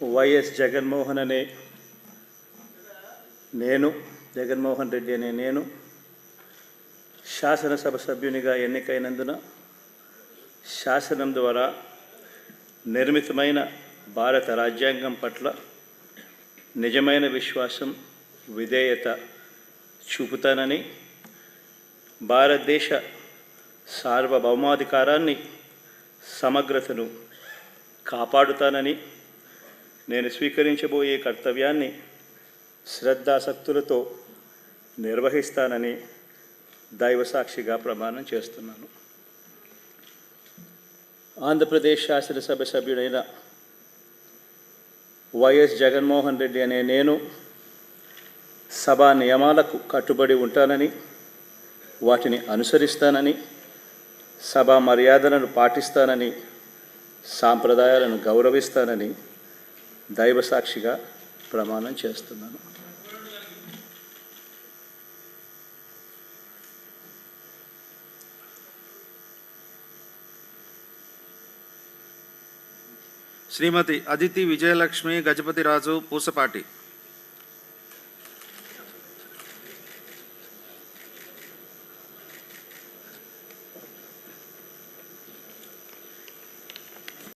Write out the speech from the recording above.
YS Jaganmohan Reddy అనే నేను శాసనసభ సభ్యునిగా ఎన్నికైనందున శాసనం ద్వారా నిర్మితమైన భారత రాజ్యాంగం పట్ల నిజమైన విశ్వాసం, విధేయత చూపుతానని, భారతదేశ సార్వభౌమాధికారాన్ని, సమగ్రతను కాపాడుతానని, నేను స్వీకరించబోయే కర్తవ్యాన్ని శ్రద్ధాసక్తులతో నిర్వహిస్తానని దైవసాక్షిగా ప్రమాణం చేస్తున్నాను. ఆంధ్రప్రదేశ్ శాసనసభ సభ్యుడైన వైఎస్ జగన్మోహన్ రెడ్డి అనే నేను సభా నియమాలకు కట్టుబడి ఉంటానని, వాటిని అనుసరిస్తానని, సభా మర్యాదలను పాటిస్తానని, సాంప్రదాయాలను గౌరవిస్తానని దైవసాక్షిగా ప్రమాణం చేస్తున్నాను. శ్రీమతి అదితి విజయలక్ష్మి గజపతిరాజు పూసపాటి.